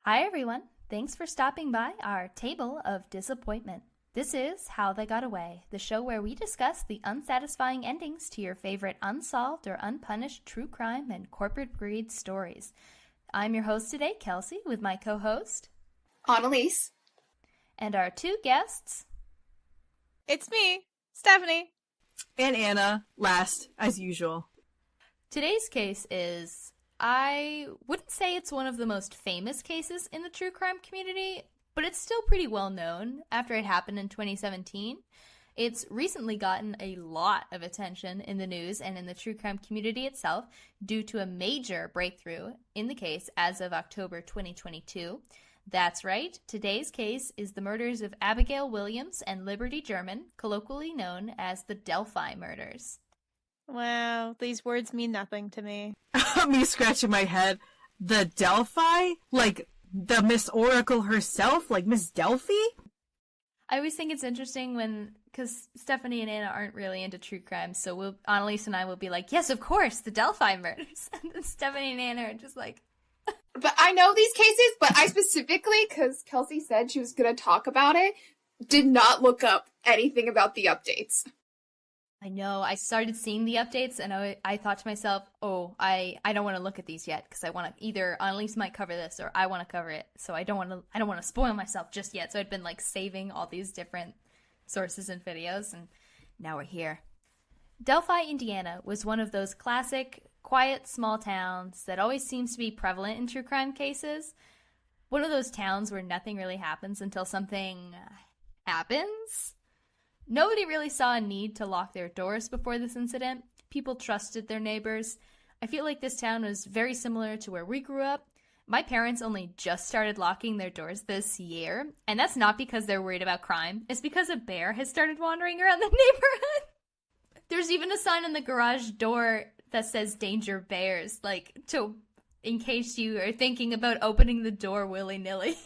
Hi, everyone. Thanks for stopping by our table of disappointment. This is How They Got Away, the show where we discuss the unsatisfying endings to your favorite unsolved or unpunished true crime and corporate greed stories. I'm your host today, Kelsey, with my co-host, Annalise. And our two guests. It's me, Stephanie. And Anna, last, as usual. Today's case is, I wouldn't say it's one of the most famous cases in the true crime community, but it's still pretty well known after it happened in 2017. It's recently gotten a lot of attention in the news and in the true crime community itself due to a major breakthrough in the case as of October 2022. That's right, today's case is the murders of Abigail Williams and Liberty German, colloquially known as the Delphi murders. Wow, these words mean nothing to me. Me scratching my head. The Delphi? Like, the Miss Oracle herself? Like Miss Delphi? I always think it's interesting because Stephanie and Anna aren't really into true crime, so Annalise and I will be like, yes, of course, the Delphi murders. And then Stephanie and Anna are just like... But I know these cases, but I specifically, because Kelsey said she was going to talk about it, did not look up anything about the updates. I know. I started seeing the updates, and I thought to myself, oh, I don't want to look at these yet, because I want to either Annalise might cover this, or I want to cover it, so I don't want to spoil myself just yet. So I'd been, saving all these different sources and videos, and now we're here. Delphi, Indiana was one of those classic, quiet, small towns that always seems to be prevalent in true crime cases. One of those towns where nothing really happens until something happens. Nobody really saw a need to lock their doors before this incident. People trusted their neighbors. I feel like this town was very similar to where we grew up. My parents only just started locking their doors this year, and that's not because they're worried about crime. It's because a bear has started wandering around the neighborhood. There's even a sign on the garage door that says danger bears, in case you are thinking about opening the door willy-nilly.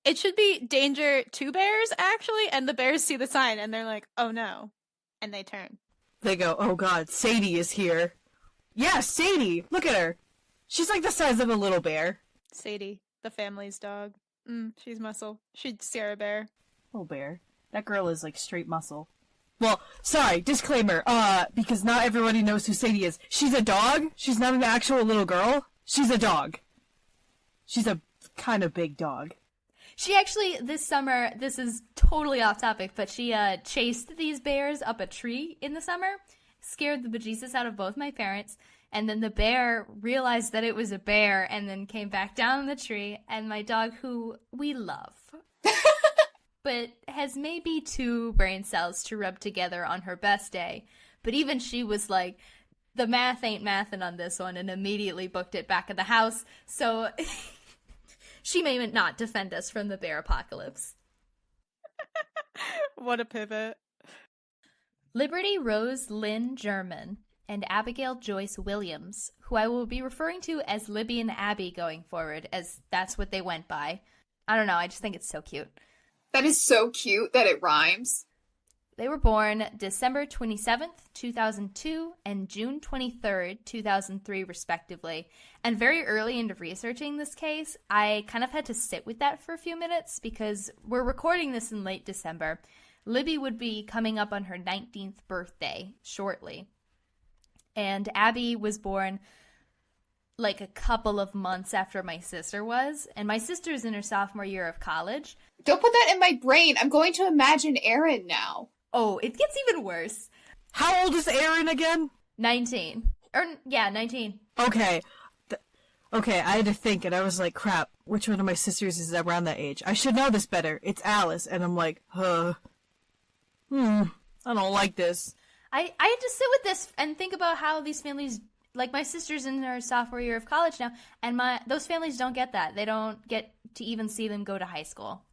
It should be danger to bears, actually, and the bears see the sign and they're like, oh no. And they turn. They go, oh god, Sadie is here. Yeah, Sadie! Look at her! She's like the size of a little bear. Sadie, the family's dog. She's muscle. She's Sarah Bear. Little bear. That girl is straight muscle. Well, sorry, disclaimer, because not everybody knows who Sadie is. She's a dog. She's not an actual little girl. She's a dog. She's a kind of big dog. She actually, this summer, this is totally off topic, but she chased these bears up a tree in the summer, scared the bejesus out of both my parents, and then the bear realized that it was a bear and then came back down the tree, and my dog, who we love, but has maybe 2 brain cells to rub together on her best day, but even she was like, the math ain't mathin' on this one, and immediately booked it back at the house, so... She may not defend us from the bear apocalypse. What a pivot. Liberty Rose Lynn German and Abigail Joyce Williams, who I will be referring to as Libby and Abby going forward, as that's what they went by. I don't know, I just think it's so cute. That is so cute that it rhymes. They were born December 27th, 2002, and June 23rd, 2003, respectively. And very early into researching this case, I kind of had to sit with that for a few minutes because we're recording this in late December. Libby would be coming up on her 19th birthday shortly. And Abby was born a couple of months after my sister was. And my sister's in her sophomore year of college. Don't put that in my brain. I'm going to imagine Erin now. Oh, it gets even worse. How old is Erin again? 19. 19. Okay. Okay, I had to think, and I was like, crap, which one of my sisters is around that age? I should know this better. It's Alice. And I'm like, I don't like this. I had to sit with this and think about how these families, my sister's in her sophomore year of college now, and those families don't get that. They don't get to even see them go to high school.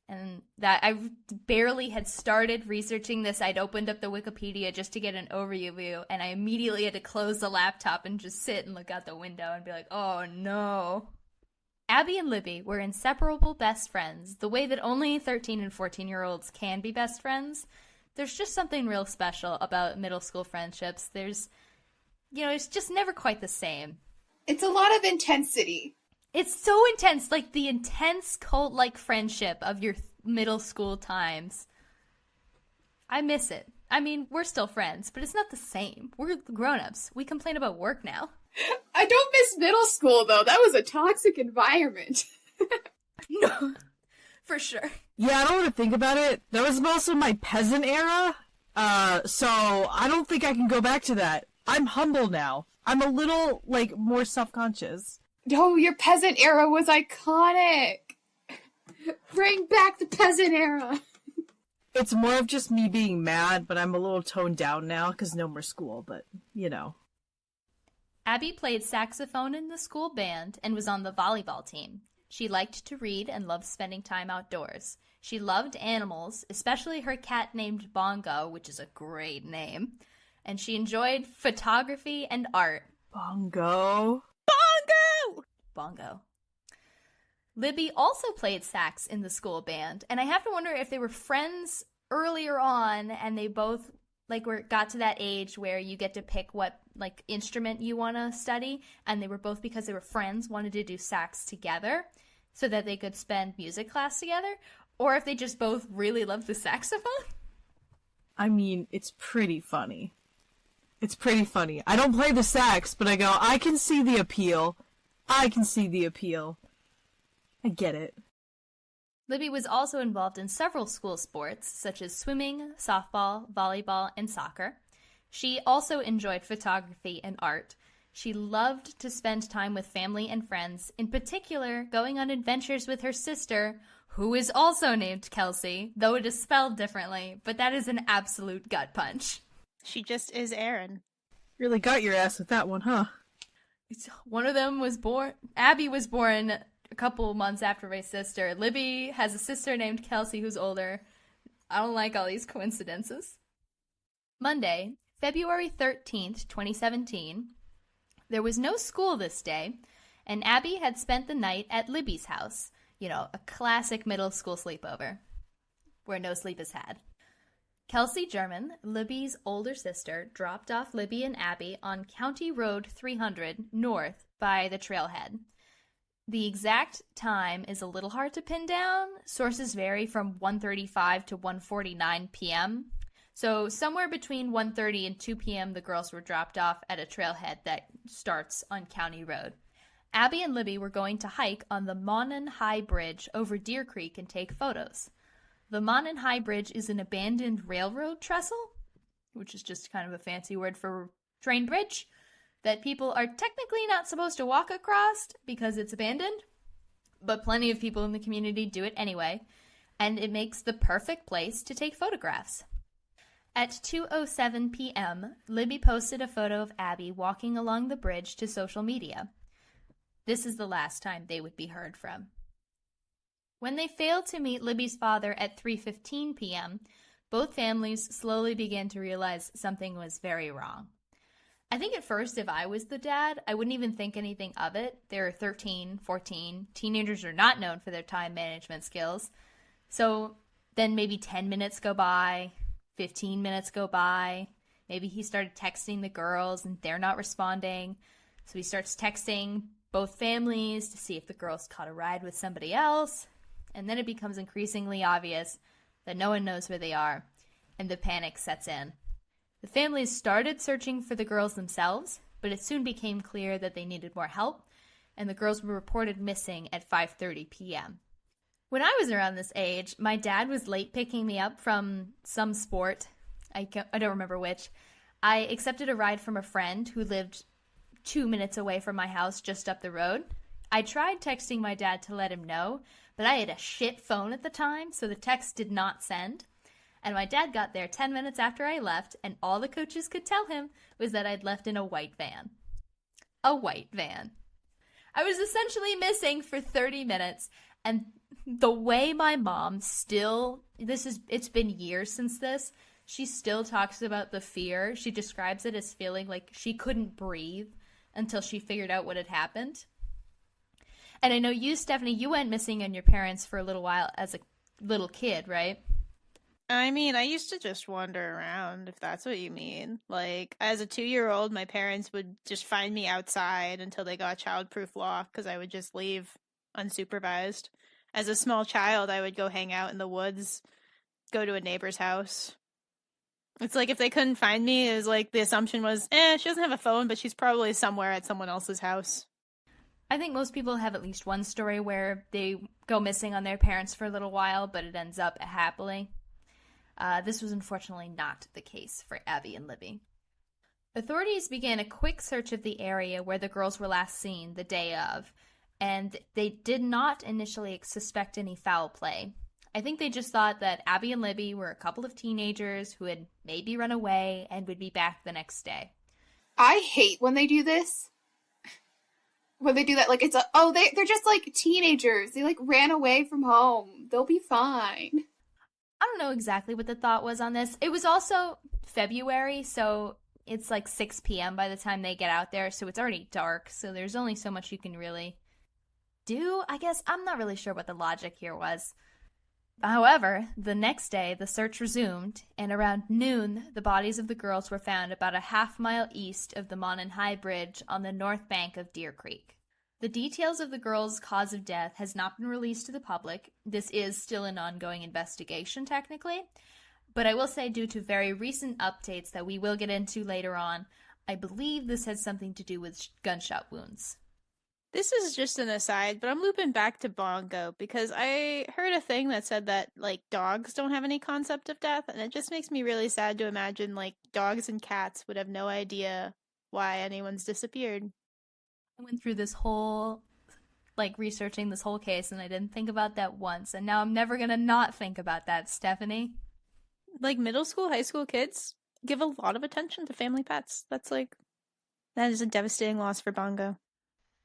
And that I barely had started researching this. I'd opened up the Wikipedia just to get an overview, and I immediately had to close the laptop and just sit and look out the window and be like, oh no. Abby and Libby were inseparable best friends, the way that only 13 and 14-year-olds can be best friends. There's just something real special about middle school friendships. It's just never quite the same. It's a lot of intensity. It's so intense, like the intense cult-like friendship of your middle school times. I miss it. I mean, we're still friends, but it's not the same. We're grown-ups. We complain about work now. I don't miss middle school, though. That was a toxic environment. No, for sure. Yeah, I don't want to think about it. That was also my peasant era, so I don't think I can go back to that. I'm humble now. I'm a little, like, more self-conscious. No, your peasant era was iconic. Bring back the peasant era. It's more of just me being mad, but I'm a little toned down now because no more school, but, you know. Abby played saxophone in the school band and was on the volleyball team. She liked to read and loved spending time outdoors. She loved animals, especially her cat named Bongo, which is a great name. And she enjoyed photography and art. Bongo. Bongo. Libby also played sax in the school band, and I have to wonder if they were friends earlier on and they both got to that age where you get to pick what instrument you want to study, and they were both, because they were friends, wanted to do sax together so that they could spend music class together, or if they just both really loved the saxophone. I mean, it's pretty funny. It's pretty funny. I don't play the sax, but I go, I can see the appeal. I get it. Libby was also involved in several school sports, such as swimming, softball, volleyball, and soccer. She also enjoyed photography and art. She loved to spend time with family and friends, in particular going on adventures with her sister, who is also named Kelsey, though it is spelled differently, but that is an absolute gut punch. She just is Erin. Really got your ass with that one, huh? One of them was born... Abby was born a couple months after my sister. Libby has a sister named Kelsey who's older. I don't like all these coincidences. Monday, February 13th, 2017. There was no school this day, and Abby had spent the night at Libby's house. You know, a classic middle school sleepover, where no sleep is had. Kelsey German, Libby's older sister, dropped off Libby and Abby on County Road 300 north by the trailhead. The exact time is a little hard to pin down. Sources vary from 1:35 to 1:49 p.m. So somewhere between 1:30 and 2 p.m. the girls were dropped off at a trailhead that starts on County Road. Abby and Libby were going to hike on the Monon High Bridge over Deer Creek and take photos. The Monon High Bridge is an abandoned railroad trestle, which is just kind of a fancy word for train bridge, that people are technically not supposed to walk across because it's abandoned, but plenty of people in the community do it anyway, and it makes the perfect place to take photographs. At 2:07 p.m., Libby posted a photo of Abby walking along the bridge to social media. This is the last time they would be heard from. When they failed to meet Libby's father at 3:15 p.m., both families slowly began to realize something was very wrong. I think at first, if I was the dad, I wouldn't even think anything of it. They're 13, 14. Teenagers are not known for their time management skills. So then maybe 10 minutes go by, 15 minutes go by. Maybe he started texting the girls and they're not responding. So he starts texting both families to see if the girls caught a ride with somebody else. And then it becomes increasingly obvious that no one knows where they are, and the panic sets in. The families started searching for the girls themselves, but it soon became clear that they needed more help, and the girls were reported missing at 5:30 p.m. When I was around this age, my dad was late picking me up from some sport. I don't remember which. I accepted a ride from a friend who lived 2 minutes away from my house just up the road. I tried texting my dad to let him know, but I had a shit phone at the time, so the text did not send. And my dad got there 10 minutes after I left, and all the coaches could tell him was that I'd left in a white van. A white van. I was essentially missing for 30 minutes, and the way my mom it's been years since this, she still talks about the fear. She describes it as feeling like she couldn't breathe until she figured out what had happened. And I know you, Stephanie, you went missing on your parents for a little while as a little kid, right? I mean, I used to just wander around, if that's what you mean. Like, as a 2-year-old, my parents would just find me outside until they got childproof lock because I would just leave unsupervised. As a small child, I would go hang out in the woods, go to a neighbor's house. It's like if they couldn't find me, it was like the assumption was, she doesn't have a phone, but she's probably somewhere at someone else's house. I think most people have at least one story where they go missing on their parents for a little while, but it ends up happily. This was unfortunately not the case for Abby and Libby. Authorities began a quick search of the area where the girls were last seen the day of, and they did not initially suspect any foul play. I think they just thought that Abby and Libby were a couple of teenagers who had maybe run away and would be back the next day. I hate when they do this. When they do that, like, they're just, like, teenagers. They, like, ran away from home. They'll be fine. I don't know exactly what the thought was on this. It was also February, so it's like 6 p.m. by the time they get out there, so it's already dark, so there's only so much you can really do, I guess. I'm not really sure what the logic here was. However, the next day, the search resumed, and around noon, the bodies of the girls were found about a half-mile east of the Monon High Bridge on the north bank of Deer Creek. The details of the girls' cause of death has not been released to the public. This is still an ongoing investigation, technically. But I will say, due to very recent updates that we will get into later on, I believe this has something to do with gunshot wounds. This is just an aside, but I'm looping back to Bongo because I heard a thing that said that, like, dogs don't have any concept of death, and it just makes me really sad to imagine, like, dogs and cats would have no idea why anyone's disappeared. I went through this whole, like, researching this whole case, and I didn't think about that once, and now I'm never gonna not think about that, Stephanie. Like, middle school, high school kids give a lot of attention to family pets. That is a devastating loss for Bongo.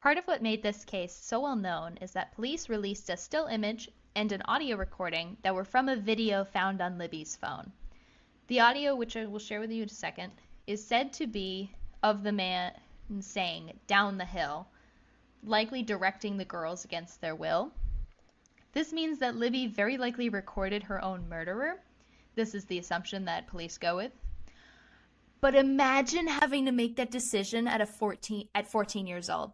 Part of what made this case so well known is that police released a still image and an audio recording that were from a video found on Libby's phone. The audio, which I will share with you in a second, is said to be of the man saying, "down the hill," likely directing the girls against their will. This means that Libby very likely recorded her own murderer. This is the assumption that police go with. But imagine having to make that decision at 14 years old.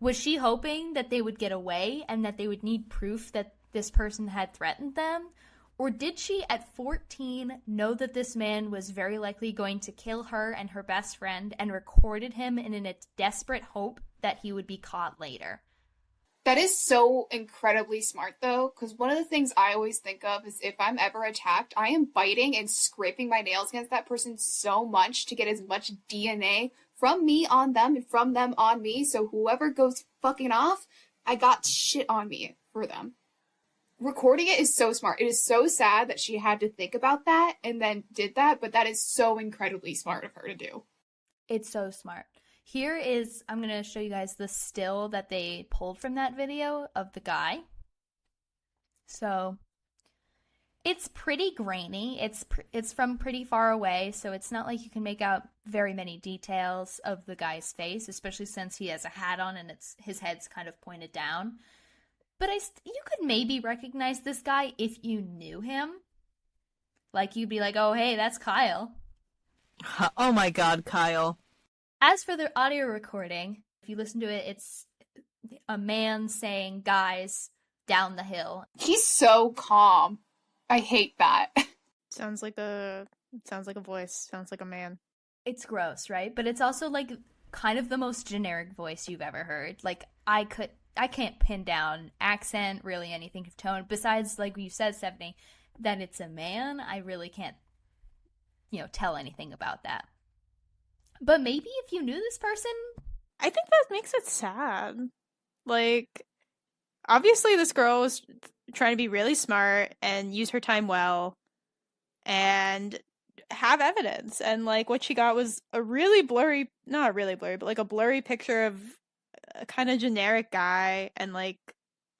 Was she hoping that they would get away and that they would need proof that this person had threatened them? Or did she, at 14, know that this man was very likely going to kill her and her best friend and recorded him in a desperate hope that he would be caught later? That is so incredibly smart, though, because one of the things I always think of is if I'm ever attacked, I am biting and scraping my nails against that person so much to get as much DNA from me on them and from them on me, so whoever goes fucking off, I got shit on me for them. Recording it is so smart. It is so sad that she had to think about that and then did that, but that is so incredibly smart of her to do. It's so smart. Here is, I'm going to show you guys the still that they pulled from that video of the guy. So it's pretty grainy. It's from pretty far away, so it's not like you can make out very many details of the guy's face, especially since he has a hat on and his head's kind of pointed down. But you could maybe recognize this guy if you knew him. Like, you'd be like, oh, hey, that's Kyle. Oh my god, Kyle. As for the audio recording, if you listen to it, it's a man saying, "guys, down the hill." He's so calm. I hate that. Sounds like a voice. Sounds like a man. It's gross, right? But it's also, like, kind of the most generic voice you've ever heard. Like, I can't pin down accent, really anything of tone. Besides, like you said, Stephanie, that it's a man, I really can't, tell anything about that. But maybe if you knew this person... I think that makes it sad. Like, obviously this girl was trying to be really smart and use her time well and have evidence. And, like, what she got was a really blurry, not really blurry, but, like, a blurry picture of a kind of generic guy and, like,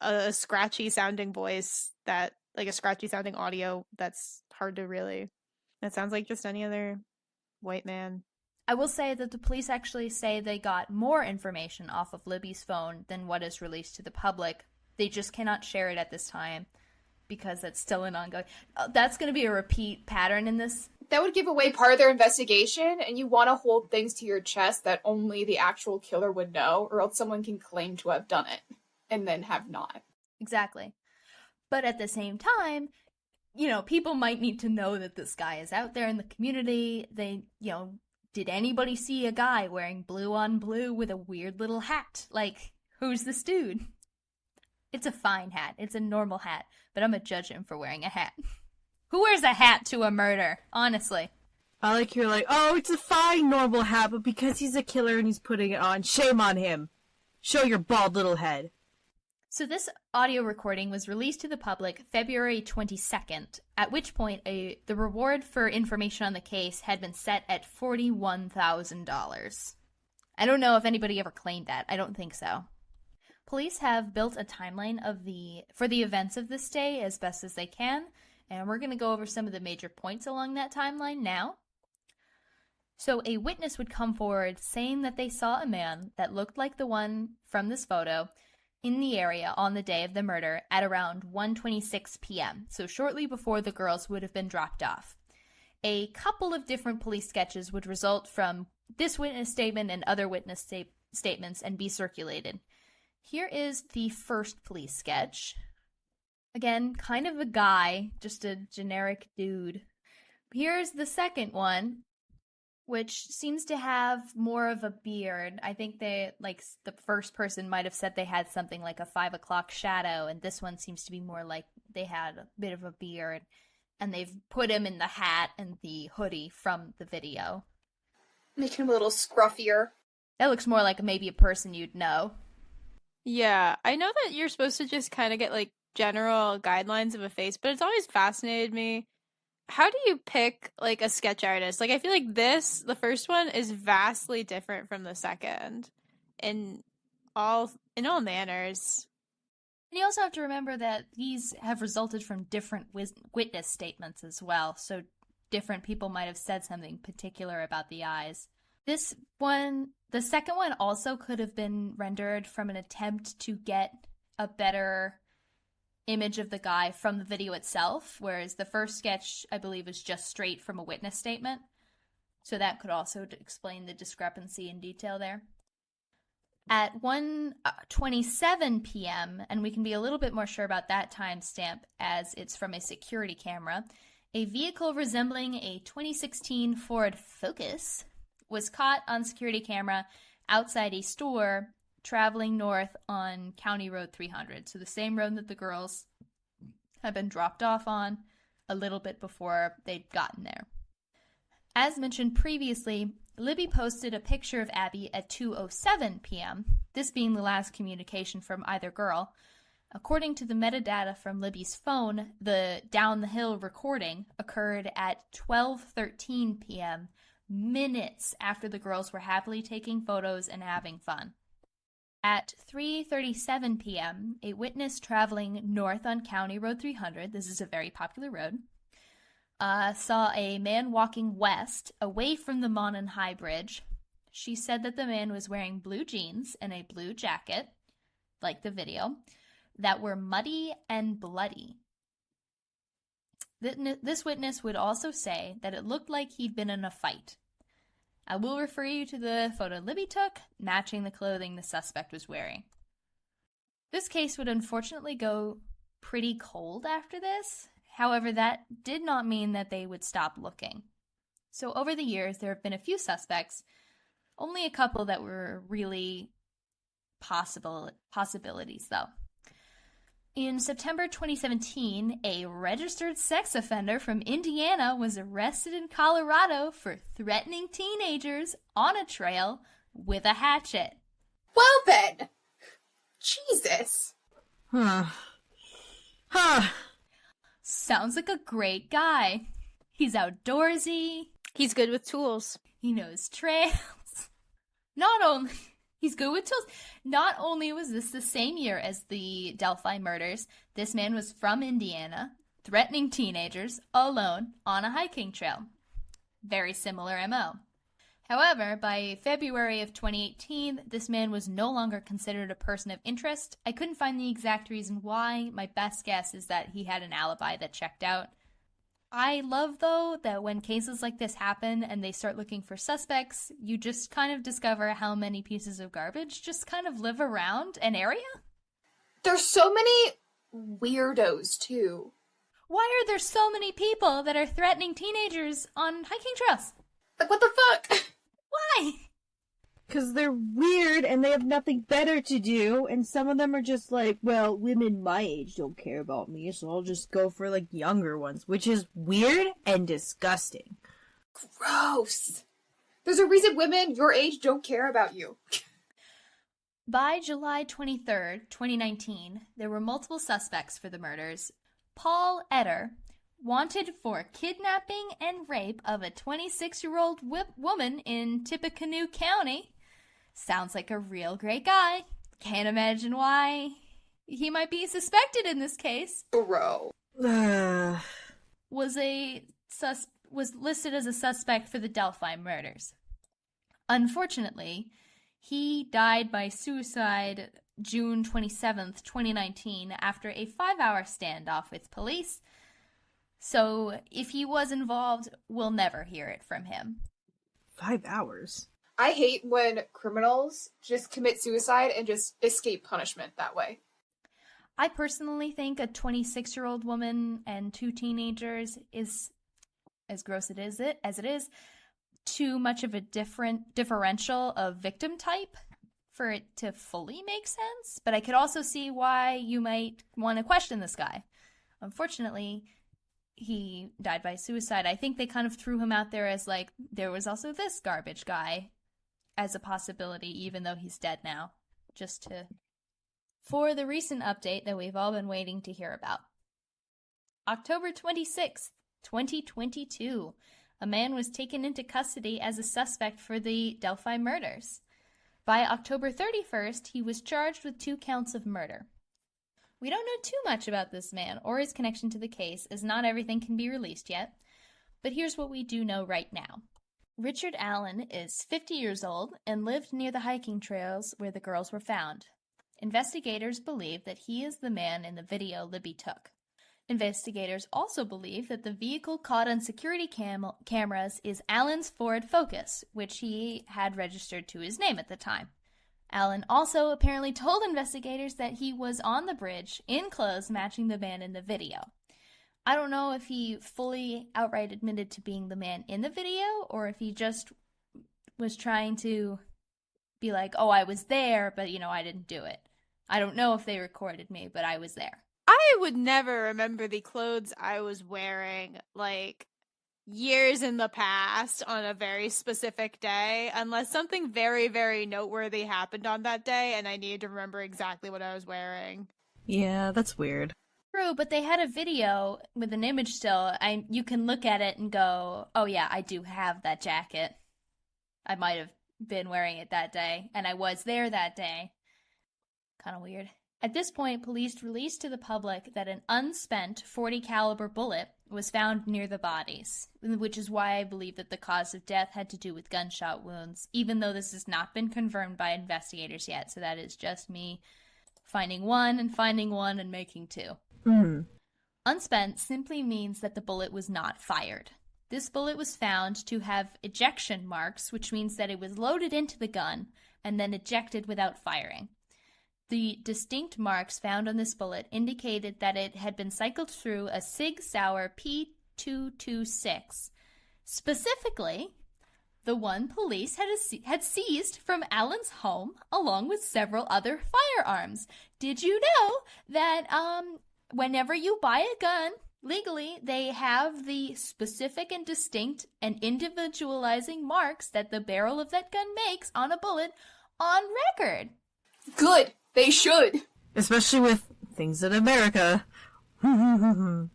a scratchy sounding voice that, like, a scratchy sounding audio that's hard to really... That sounds like just any other white man. I will say that the police actually say they got more information off of Libby's phone than what is released to the public. They just cannot share it at this time. because it's still an ongoing. That's going to be a repeat pattern in this. That would give away part of their investigation, and you want to hold things to your chest that only the actual killer would know, or else someone can claim to have done it and then have not. Exactly. But at the same time, people might need to know that this guy is out there in the community. They, did anybody see a guy wearing blue on blue with a weird little hat? Like, who's this dude? It's a fine hat. It's a normal hat, but I'm gonna judge him for wearing a hat. Who wears a hat to a murder? Honestly. I like you're like, oh, it's a fine normal hat, but because he's a killer and he's putting it on, shame on him. Show your bald little head. So this audio recording was released to the public February 22nd, at which point the reward for information on the case had been set at $41,000. I don't know if anybody ever claimed that. I don't think so. Police have built a timeline for the events of this day as best as they can, and we're going to go over some of the major points along that timeline now. So a witness would come forward saying that they saw a man that looked like the one from this photo in the area on the day of the murder at around 1:26 p.m., so shortly before the girls would have been dropped off. A couple of different police sketches would result from this witness statement and other witness statements and be circulated. Here is the first police sketch. Again, kind of a guy, just a generic dude. Here's the second one, which seems to have more of a beard. I think the first person might have said they had something like a 5 o'clock shadow, and this one seems to be more like they had a bit of a beard, and they've put him in the hat and the hoodie from the video. Making him a little scruffier. That looks more like maybe a person you'd know. Yeah, I know that you're supposed to just kind of get, like, general guidelines of a face, but it's always fascinated me. How do you pick, like, a sketch artist? Like, I feel like the first one, is vastly different from the second in all manners. And you also have to remember that these have resulted from different witness statements as well, so different people might have said something particular about the eyes. This one, the second one also could have been rendered from an attempt to get a better image of the guy from the video itself, whereas the first sketch, I believe, is just straight from a witness statement. So that could also explain the discrepancy in detail there. At 1:27 p.m., and we can be a little bit more sure about that timestamp as it's from a security camera, a vehicle resembling a 2016 Ford Focus was caught on security camera outside a store traveling north on County Road 300. So the same road that the girls had been dropped off on a little bit before they'd gotten there. As mentioned previously, Libby posted a picture of Abby at 2:07 p.m., this being the last communication from either girl. According to the metadata from Libby's phone, the down the hill recording occurred at 12:13 p.m., minutes after the girls were happily taking photos and having fun. At 3:37 p.m., a witness traveling north on County Road 300, this is a very popular road, saw a man walking west away from the Monon High Bridge. She said that the man was wearing blue jeans and a blue jacket, like the video, that were muddy and bloody. This witness would also say that it looked like he'd been in a fight. I will refer you to the photo Libby took, matching the clothing the suspect was wearing. This case would unfortunately go pretty cold after this. However, that did not mean that they would stop looking. So over the years, there have been a few suspects, only a couple that were really possibilities though. In September 2017, a registered sex offender from Indiana was arrested in Colorado for threatening teenagers on a trail with a hatchet. Well then! Jesus! Sounds like a great guy. He's outdoorsy. He's good with tools. He knows trails. He's good with tools. Not only was this the same year as the Delphi murders, this man was from Indiana, threatening teenagers alone on a hiking trail. Very similar MO. However, by February of 2018, this man was no longer considered a person of interest. I couldn't find the exact reason why. My best guess is that he had an alibi that checked out. I love, though, that when cases like this happen and they start looking for suspects, you just kind of discover how many pieces of garbage just kind of live around an area. There's so many weirdos, too. Why are there so many people that are threatening teenagers on hiking trails? Like, what the fuck? Why? Because they're weird and they have nothing better to do, and some of them are just like, well, women my age don't care about me, so I'll just go for, like, younger ones, which is weird and disgusting. Gross. There's a reason women your age don't care about you. By July 23rd, 2019, there were multiple suspects for the murders. Paul Etter, wanted for kidnapping and rape of a 26-year-old woman in Tippecanoe County. Sounds like a real great guy. Can't imagine why he might be suspected in this case. Bro. Was listed as a suspect for the Delphi murders. Unfortunately, he died by suicide June 27th, 2019, after a 5-hour standoff with police. So, if he was involved, we'll never hear it from him. 5 hours? I hate when criminals just commit suicide and just escape punishment that way. I personally think a 26-year-old woman and 2 teenagers is, as gross as it is, too much of a differential of victim type for it to fully make sense. But I could also see why you might want to question this guy. Unfortunately, he died by suicide. I think they kind of threw him out there as, like, there was also this garbage guy as a possibility, even though he's dead now. For the recent update that we've all been waiting to hear about. October 26th, 2022. A man was taken into custody as a suspect for the Delphi murders. By October 31st, he was charged with 2 counts of murder. We don't know too much about this man or his connection to the case, as not everything can be released yet. But here's what we do know right now. Richard Allen is 50 years old and lived near the hiking trails where the girls were found. Investigators believe that he is the man in the video Libby took. Investigators also believe that the vehicle caught on security cameras is Allen's Ford Focus, which he had registered to his name at the time. Allen also apparently told investigators that he was on the bridge in clothes matching the man in the video. I don't know if he fully outright admitted to being the man in the video or if he just was trying to be like, oh, I was there, but, I didn't do it. I don't know if they recorded me, but I was there. I would never remember the clothes I was wearing, years in the past on a very specific day, unless something very, very noteworthy happened on that day and I needed to remember exactly what I was wearing. Yeah, that's weird. True, but they had a video with an image still. You can look at it and go, oh yeah, I do have that jacket. I might have been wearing it that day, and I was there that day. Kind of weird. At this point, police released to the public that an unspent .40 caliber bullet was found near the bodies, which is why I believe that the cause of death had to do with gunshot wounds, even though this has not been confirmed by investigators yet, so that is just me finding one and making 2. Mm. Unspent simply means that the bullet was not fired. This bullet was found to have ejection marks, which means that it was loaded into the gun and then ejected without firing. The distinct marks found on this bullet indicated that it had been cycled through a Sig Sauer P226. Specifically, the one police had seized from Allen's home, along with several other firearms. Did you know that whenever you buy a gun, legally, they have the specific and distinct and individualizing marks that the barrel of that gun makes on a bullet on record? Good. They should. Especially with things in America. Allen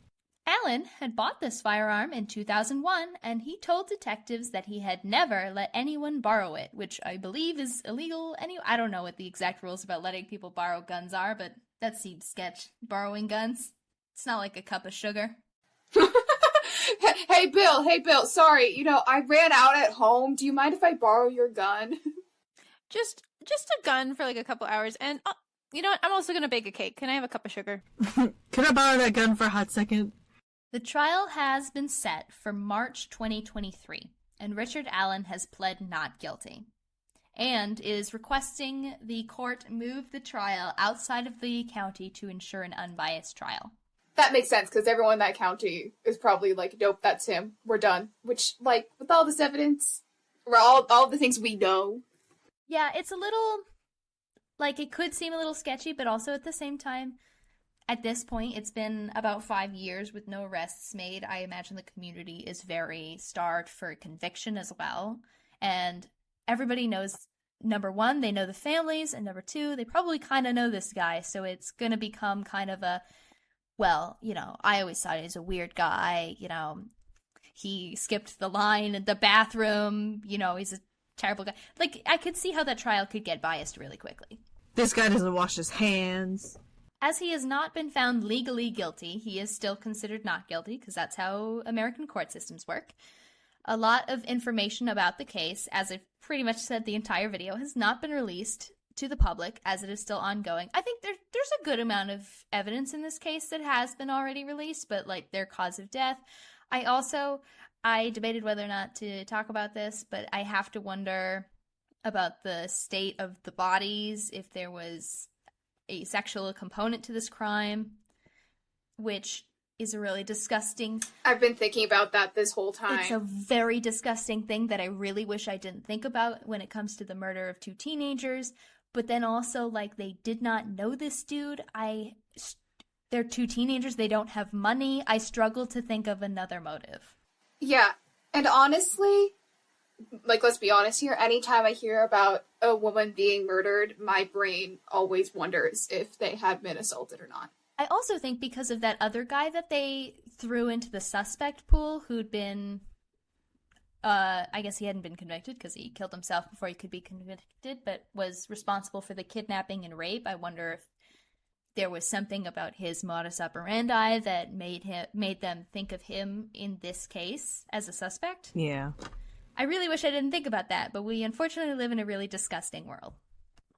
had bought this firearm in 2001, and he told detectives that he had never let anyone borrow it, which I believe is illegal. I don't know what the exact rules about letting people borrow guns are, but that seems sketch. Borrowing guns. It's not like a cup of sugar. Hey, Bill, sorry, I ran out at home. Do you mind if I borrow your gun? Just a gun for like a couple hours, and you know what? I'm also gonna bake a cake. Can I have a cup of sugar? Can I borrow that gun for a hot second? The trial has been set for March 2023, and Richard Allen has pled not guilty and is requesting the court move the trial outside of the county to ensure an unbiased trial. That makes sense, because everyone in that county is probably like, nope, that's him. We're done. Which, like, with all this evidence, or all the things we know. Yeah, it's a little, like, it could seem a little sketchy, but also at the same time, at this point, it's been about 5 years with no arrests made. I imagine the community is very starved for conviction as well. And everybody knows, number one, they know the families, and number two, they probably kind of know this guy. So it's going to become kind of a, well, I always thought he was a weird guy. He skipped the line in the bathroom. He's a terrible guy. Like, I could see how that trial could get biased really quickly. This guy doesn't wash his hands. As he has not been found legally guilty, he is still considered not guilty, because that's how American court systems work. A lot of information about the case, as I've pretty much said the entire video, has not been released to the public, as it is still ongoing. I think there's a good amount of evidence in this case that has been already released, but like their cause of death. I debated whether or not to talk about this, but I have to wonder about the state of the bodies, if there was a sexual component to this crime, which is a really disgusting... I've been thinking about that this whole time. It's a very disgusting thing that I really wish I didn't think about when it comes to the murder of 2 teenagers. But then also, like, they did not know this dude. They're 2 teenagers. They don't have money. I struggle to think of another motive. Yeah. And honestly, like, let's be honest here. Anytime I hear about a woman being murdered, my brain always wonders if they had been assaulted or not. I also think because of that other guy that they threw into the suspect pool who'd been... I guess he hadn't been convicted because he killed himself before he could be convicted, but was responsible for the kidnapping and rape. I wonder if there was something about his modus operandi that made them think of him in this case as a suspect. Yeah. I really wish I didn't think about that, but we unfortunately live in a really disgusting world.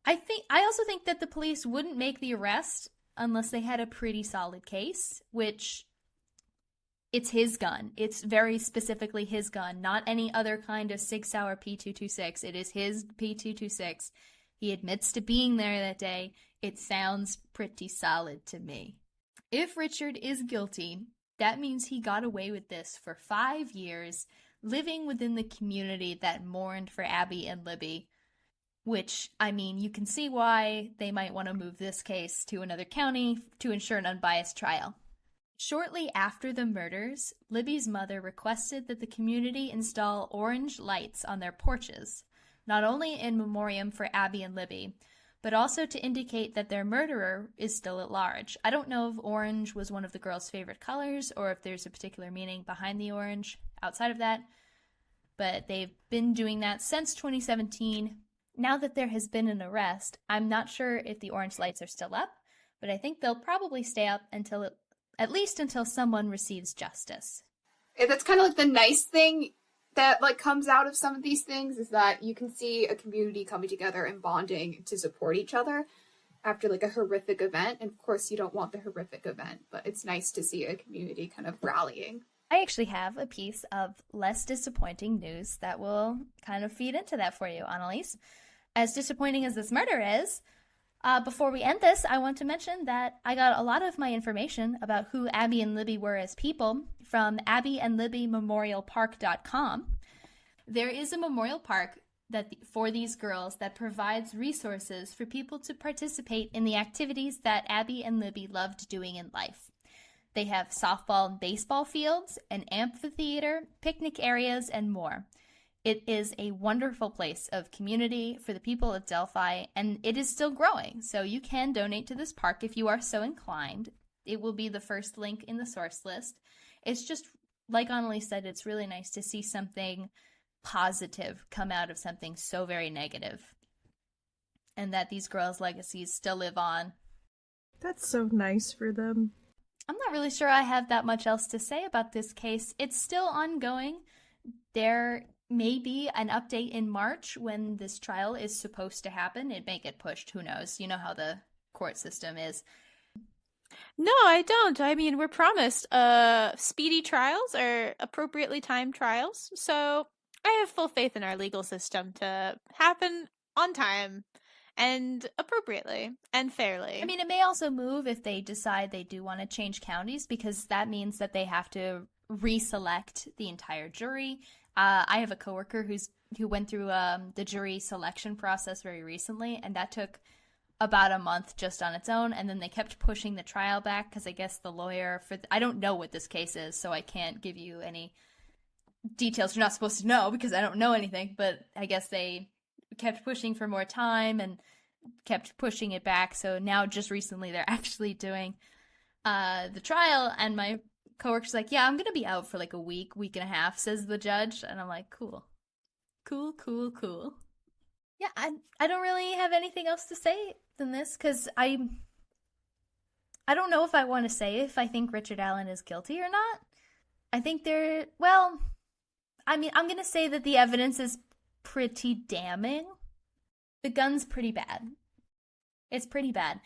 I also think that the police wouldn't make the arrest unless they had a pretty solid case, which... It's his gun. It's very specifically his gun, not any other kind of 6-hour P226. It is his P226. He admits to being there that day. It sounds pretty solid to me. If Richard is guilty, that means he got away with this for 5 years, living within the community that mourned for Abby and Libby, which, I mean, you can see why they might want to move this case to another county to ensure an unbiased trial. Shortly after the murders, Libby's mother requested that the community install orange lights on their porches, not only in memoriam for Abby and Libby, but also to indicate that their murderer is still at large. I don't know if orange was one of the girls' favorite colors or if there's a particular meaning behind the orange outside of that, but they've been doing that since 2017. Now that there has been an arrest, I'm not sure if the orange lights are still up, but I think they'll probably stay up at least until someone receives justice. And that's kind of like the nice thing that like comes out of some of these things, is that you can see a community coming together and bonding to support each other after like a horrific event. And of course you don't want the horrific event, but it's nice to see a community kind of rallying. I actually have a piece of less disappointing news that will kind of feed into that for you, Annalise. As disappointing as this murder is, before we end this, I want to mention that I got a lot of my information about who Abby and Libby were as people from abbyandlibbymemorialpark.com. There is a memorial park for these girls that provides resources for people to participate in the activities that Abby and Libby loved doing in life. They have softball and baseball fields, an amphitheater, picnic areas, and more. It is a wonderful place of community for the people of Delphi, and it is still growing, so you can donate to this park if you are so inclined. It will be the first link in the source list. It's just, like Annalise said, it's really nice to see something positive come out of something so very negative, and that these girls' legacies still live on. That's so nice for them. I'm not really sure I have that much else to say about this case. It's still ongoing. There may be an update in March when this trial is supposed to happen. It may get pushed. Who knows? You know how the court system is. No, I don't. I mean, we're promised speedy trials or appropriately timed trials. So I have full faith in our legal system to happen on time and appropriately and fairly. I mean, it may also move if they decide they do want to change counties, because that means that they have to reselect the entire jury. I have a coworker who went through the jury selection process very recently, and that took about a month just on its own, and then they kept pushing the trial back because I guess the lawyer I don't know what this case is, so I can't give you any details you're not supposed to know because I don't know anything, but I guess they kept pushing for more time and kept pushing it back, so now just recently they're actually doing the trial, and my coworker's like, yeah, I'm gonna be out for like a week and a half, says the judge, and I'm like, cool. Yeah, I don't really have anything else to say than this, because I don't know if I want to say if I think Richard Allen is guilty or not. I think I'm going to say that the evidence is pretty damning. The gun's pretty bad. It's pretty bad.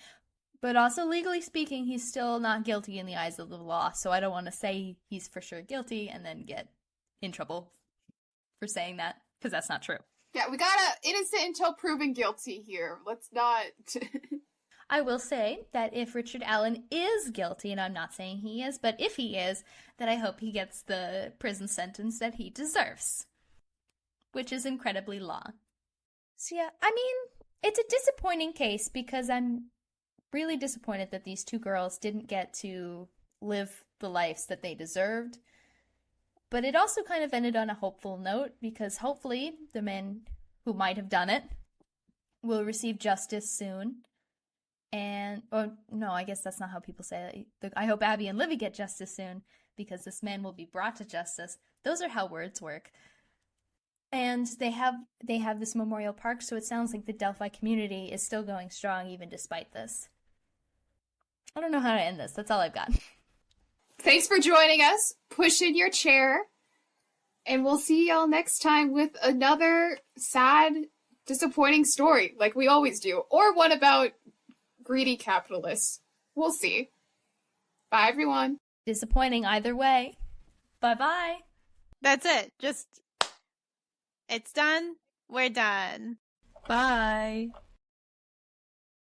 But also, legally speaking, he's still not guilty in the eyes of the law, so I don't want to say he's for sure guilty and then get in trouble for saying that, because that's not true. Yeah, we gotta innocent until proven guilty here. Let's not. I will say that if Richard Allen is guilty, and I'm not saying he is, but if he is, that I hope he gets the prison sentence that he deserves, which is incredibly long. So yeah, I mean, it's a disappointing case because I'm really disappointed that these two girls didn't get to live the lives that they deserved. But it also kind of ended on a hopeful note, because hopefully the men who might have done it will receive justice soon. And, or no, I guess that's not how people say it. I hope Abby and Libby get justice soon, because this man will be brought to justice. Those are how words work. And they have this memorial park, so it sounds like the Delphi community is still going strong even despite this. I don't know how to end this. That's all I've got. Thanks for joining us. Push in your chair. And we'll see y'all next time with another sad, disappointing story, like we always do. Or one about greedy capitalists. We'll see. Bye, everyone. Disappointing either way. Bye-bye. That's it. Just, it's done. We're done. Bye.